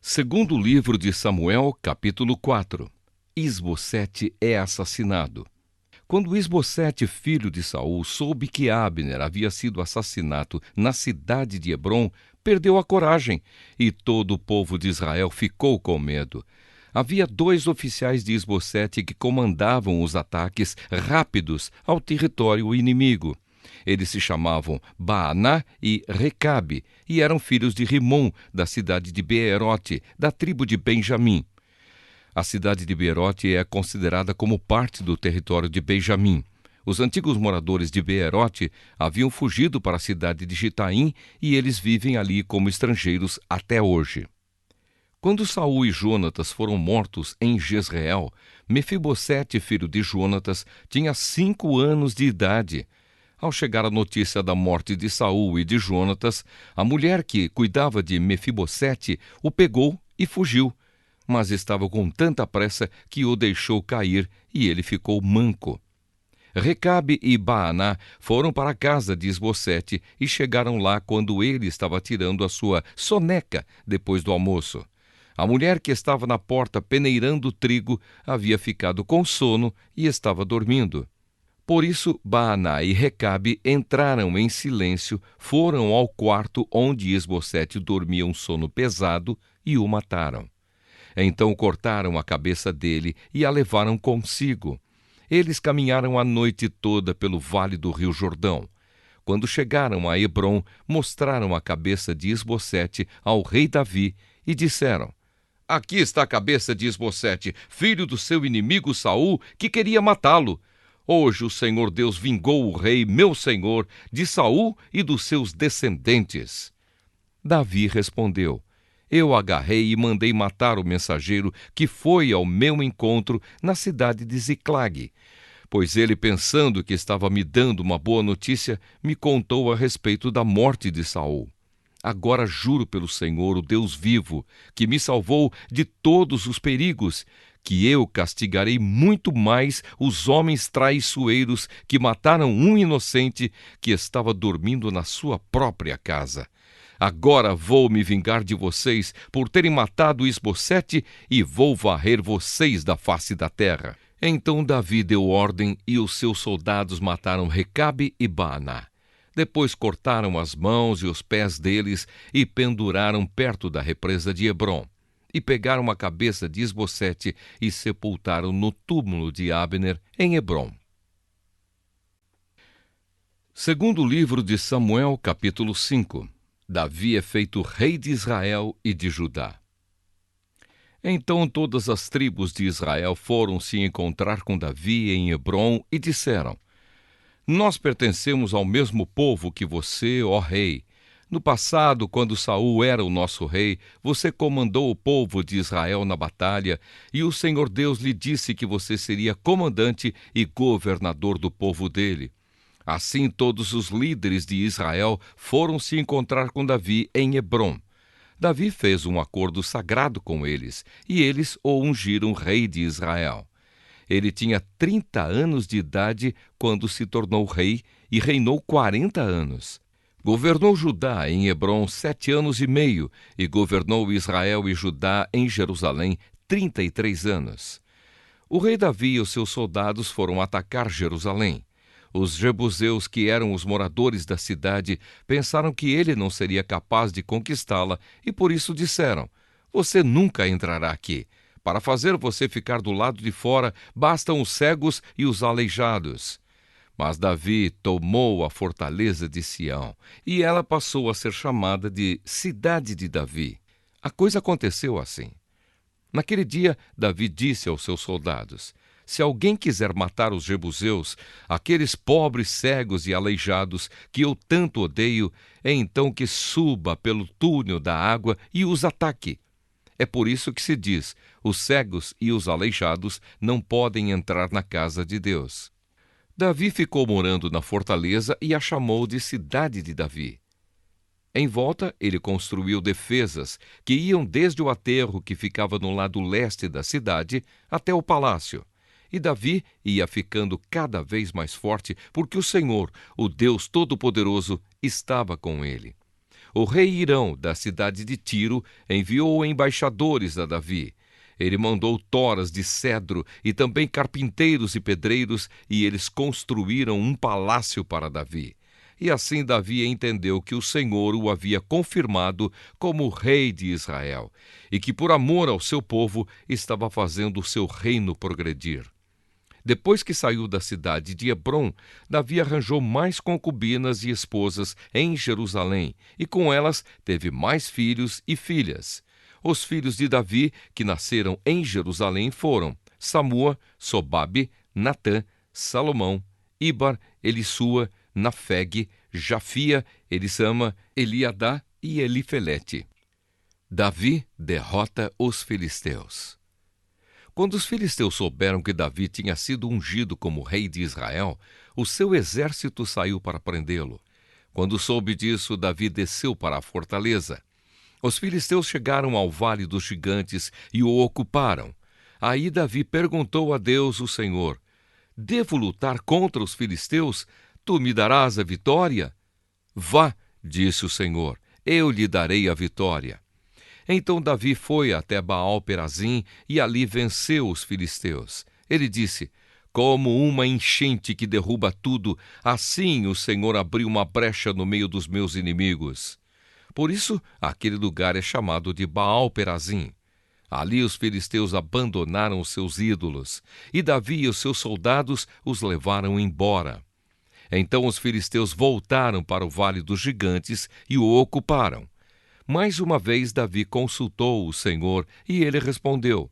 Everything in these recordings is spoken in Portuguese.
Segundo livro de Samuel, capítulo 4. Isbosete é assassinado. Quando Isbosete, filho de Saul, soube que Abner havia sido assassinado na cidade de Hebrom, perdeu a coragem, e todo o povo de Israel ficou com medo. Havia 2 oficiais de Isbosete que comandavam os ataques rápidos ao território inimigo. Eles se chamavam Baaná e Recabe, e eram filhos de Rimom, da cidade de Beerote, da tribo de Benjamim. A cidade de Beerote é considerada como parte do território de Benjamim. Os antigos moradores de Beerote haviam fugido para a cidade de Gitaim e eles vivem ali como estrangeiros até hoje. Quando Saul e Jonatas foram mortos em Jezreel, Mefibosete, filho de Jonatas, tinha 5 anos de idade. Ao chegar a notícia da morte de Saul e de Jonatas, a mulher que cuidava de Mefibosete o pegou e fugiu, mas estava com tanta pressa que o deixou cair e ele ficou manco. Recabe e Baaná foram para a casa de Isbosete e chegaram lá quando ele estava tirando a sua soneca depois do almoço. A mulher que estava na porta peneirando trigo havia ficado com sono e estava dormindo. Por isso, Baaná e Recabe entraram em silêncio, foram ao quarto onde Isbosete dormia um sono pesado e o mataram. Então cortaram a cabeça dele e a levaram consigo. Eles caminharam a noite toda pelo vale do rio Jordão. Quando chegaram a Hebrom, mostraram a cabeça de Isbosete ao rei Davi e disseram: "Aqui está a cabeça de Isbosete, filho do seu inimigo Saul, que queria matá-lo. Hoje o Senhor Deus vingou o rei, meu senhor, de Saul e dos seus descendentes." Davi respondeu: "Eu agarrei e mandei matar o mensageiro que foi ao meu encontro na cidade de Ziclague, pois ele, pensando que estava me dando uma boa notícia, me contou a respeito da morte de Saul. Agora juro pelo Senhor, o Deus vivo, que me salvou de todos os perigos, que eu castigarei muito mais os homens traiçoeiros que mataram um inocente que estava dormindo na sua própria casa. Agora vou me vingar de vocês por terem matado Isbosete e vou varrer vocês da face da terra." Então Davi deu ordem e os seus soldados mataram Recabe e Baaná. Depois cortaram as mãos e os pés deles e penduraram perto da represa de Hebrom. E pegaram a cabeça de Isbosete e sepultaram no túmulo de Abner, em Hebrom. Segundo livro de Samuel, capítulo 5. Davi é feito rei de Israel e de Judá. Então todas as tribos de Israel foram se encontrar com Davi em Hebrom e disseram: "Nós pertencemos ao mesmo povo que você, ó rei. No passado, quando Saul era o nosso rei, você comandou o povo de Israel na batalha, e o Senhor Deus lhe disse que você seria comandante e governador do povo dele. Assim, todos os líderes de Israel foram se encontrar com Davi em Hebrom. Davi fez um acordo sagrado com eles, e eles o ungiram rei de Israel. Ele tinha 30 anos de idade quando se tornou rei e reinou 40 anos. Governou Judá em Hebrom 7 anos e meio e governou Israel e Judá em Jerusalém 33 anos. O rei Davi e os seus soldados foram atacar Jerusalém. Os jebuseus, que eram os moradores da cidade, pensaram que ele não seria capaz de conquistá-la e por isso disseram: "Você nunca entrará aqui. Para fazer você ficar do lado de fora, bastam os cegos e os aleijados." Mas Davi tomou a fortaleza de Sião, e ela passou a ser chamada de Cidade de Davi. A coisa aconteceu assim. Naquele dia, Davi disse aos seus soldados: "Se alguém quiser matar os jebuseus, aqueles pobres cegos e aleijados que eu tanto odeio, é então que suba pelo túnel da água e os ataque." É por isso que se diz: os cegos e os aleijados não podem entrar na casa de Deus. Davi ficou morando na fortaleza e a chamou de Cidade de Davi. Em volta, ele construiu defesas que iam desde o aterro que ficava no lado leste da cidade até o palácio. E Davi ia ficando cada vez mais forte porque o Senhor, o Deus Todo-Poderoso, estava com ele. o rei Hirão, da cidade de Tiro, enviou embaixadores a Davi. Ele mandou toras de cedro e também carpinteiros e pedreiros, e eles construíram um palácio para Davi. E assim Davi entendeu que o Senhor o havia confirmado como rei de Israel, e que por amor ao seu povo estava fazendo o seu reino progredir. Depois que saiu da cidade de Hebrom, Davi arranjou mais concubinas e esposas em Jerusalém, e com elas teve mais filhos e filhas. Os filhos de Davi, que nasceram em Jerusalém, foram Samua, Sobabe, Natã, Salomão, Ibar, Elissua, Nafeg, Jafia, Elisama, Eliadá e Elifelete. Davi derrota os filisteus. Quando os filisteus souberam que Davi tinha sido ungido como rei de Israel, o seu exército saiu para prendê-lo. Quando soube disso, Davi desceu para a fortaleza. Os filisteus chegaram ao Vale dos Gigantes e o ocuparam. Aí Davi perguntou a Deus, o Senhor: devo lutar contra os filisteus? Tu me darás a vitória? Vá, disse o Senhor, eu lhe darei a vitória. Então Davi foi até Baal-Perazim e ali venceu os filisteus. Ele disse: como uma enchente que derruba tudo, assim o Senhor abriu uma brecha no meio dos meus inimigos. Por isso, aquele lugar é chamado de Baal-Perazim. Ali os filisteus abandonaram os seus ídolos, e Davi e os seus soldados os levaram embora. Então os filisteus voltaram para o Vale dos Gigantes e o ocuparam. Mais uma vez Davi consultou o Senhor e ele respondeu: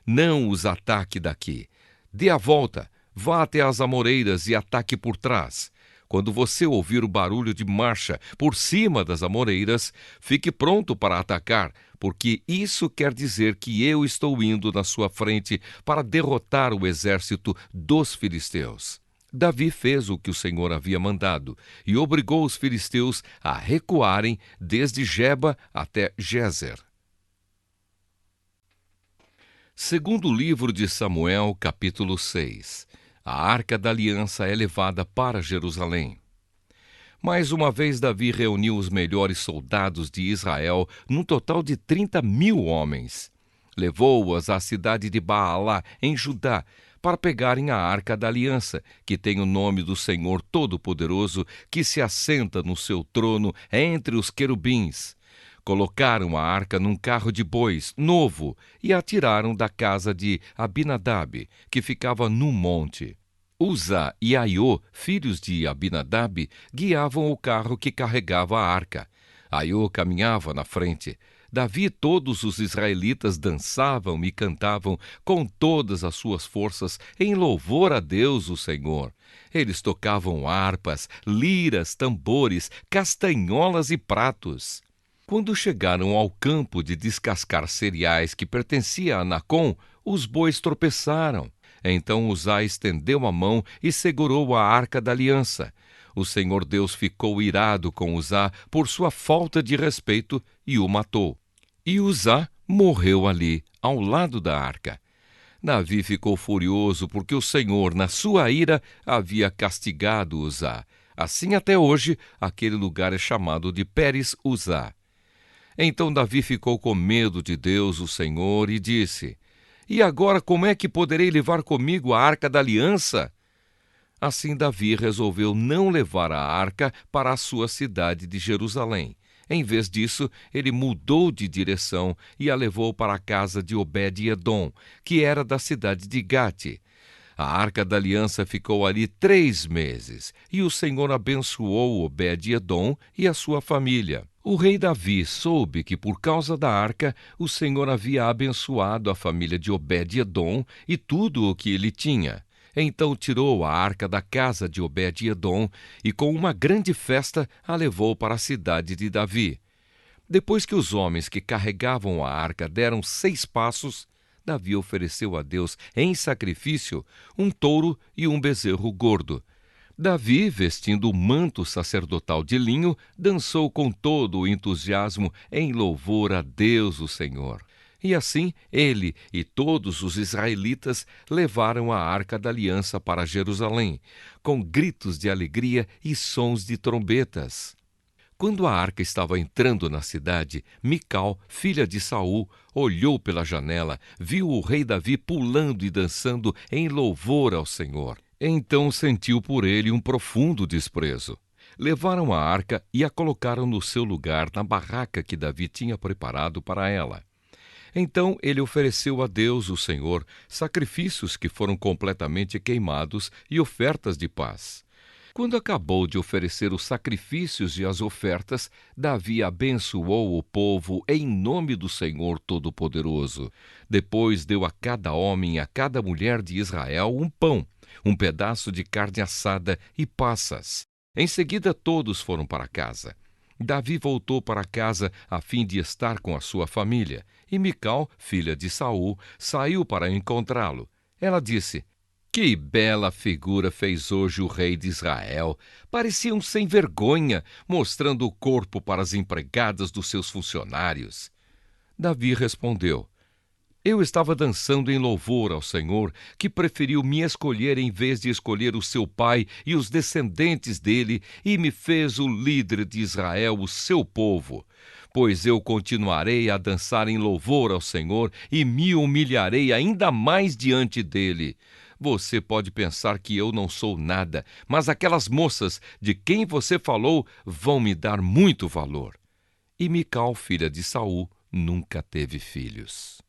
não os ataque daqui. Dê a volta, vá até as amoreiras e ataque por trás. Quando você ouvir o barulho de marcha por cima das amoreiras, fique pronto para atacar, porque isso quer dizer que eu estou indo na sua frente para derrotar o exército dos filisteus. Davi fez o que o Senhor havia mandado e obrigou os filisteus a recuarem desde Geba até Gézer. Segundo livro de Samuel, capítulo 6. A Arca da Aliança é levada para Jerusalém. Mais uma vez Davi reuniu os melhores soldados de Israel, num total de 30.000 homens. Levou-os à cidade de Baalá, em Judá, para pegarem a Arca da Aliança, que tem o nome do Senhor Todo-Poderoso, que se assenta no seu trono entre os querubins. Colocaram a arca num carro de bois novo e a tiraram da casa de Abinadab, que ficava no monte. Uzá e Aiô, filhos de Abinadab, guiavam o carro que carregava a arca. Aiô caminhava na frente. Davi e todos os israelitas dançavam e cantavam com todas as suas forças em louvor a Deus, o Senhor. Eles tocavam harpas, liras, tambores, castanholas e pratos. Quando chegaram ao campo de descascar cereais que pertencia a Nacon, os bois tropeçaram. Então Uzá estendeu a mão e segurou a Arca da Aliança. O Senhor Deus ficou irado com Uzá por sua falta de respeito e o matou. E Uzá morreu ali, ao lado da arca. Davi ficou furioso porque o Senhor, na sua ira, havia castigado Uzá. Assim até hoje, aquele lugar é chamado de Pérez Uzá. Então Davi ficou com medo de Deus, o Senhor, e disse: E agora como é que poderei levar comigo a Arca da Aliança? Assim Davi resolveu não levar a arca para a sua cidade de Jerusalém. Em vez disso, ele mudou de direção e a levou para a casa de Obed-Edom, que era da cidade de Gate. A Arca da Aliança ficou ali 3 meses, e o Senhor abençoou Obed-Edom e a sua família. O rei Davi soube que, por causa da arca, o Senhor havia abençoado a família de Obed-Edom e tudo o que ele tinha. Então tirou a arca da casa de Obed-Edom e, com uma grande festa, a levou para a cidade de Davi. Depois que os homens que carregavam a arca deram 6 passos, Davi ofereceu a Deus em sacrifício um touro e um bezerro gordo. Davi, vestindo o manto sacerdotal de linho, dançou com todo o entusiasmo em louvor a Deus, o Senhor. E assim, ele e todos os israelitas levaram a Arca da Aliança para Jerusalém, com gritos de alegria e sons de trombetas. Quando a arca estava entrando na cidade, Mical, filha de Saul, olhou pela janela, viu o rei Davi pulando e dançando em louvor ao Senhor. Então sentiu por ele um profundo desprezo. Levaram a arca e a colocaram no seu lugar na barraca que Davi tinha preparado para ela. Então ele ofereceu a Deus, o Senhor, sacrifícios que foram completamente queimados e ofertas de paz. Quando acabou de oferecer os sacrifícios e as ofertas, Davi abençoou o povo em nome do Senhor Todo-Poderoso. Depois deu a cada homem e a cada mulher de Israel um pão, um pedaço de carne assada e passas. Em seguida todos foram para casa. Davi voltou para casa a fim de estar com a sua família, e Mical, filha de Saul, saiu para encontrá-lo. Ela disse: "Que bela figura fez hoje o rei de Israel! Parecia um sem vergonha, mostrando o corpo para as empregadas dos seus funcionários." Davi respondeu: "Eu estava dançando em louvor ao Senhor, que preferiu me escolher em vez de escolher o seu pai e os descendentes dele, e me fez o líder de Israel, o seu povo. Pois eu continuarei a dançar em louvor ao Senhor e me humilharei ainda mais diante dele. Você pode pensar que eu não sou nada, mas aquelas moças de quem você falou vão me dar muito valor." E Mical, filha de Saul, nunca teve filhos.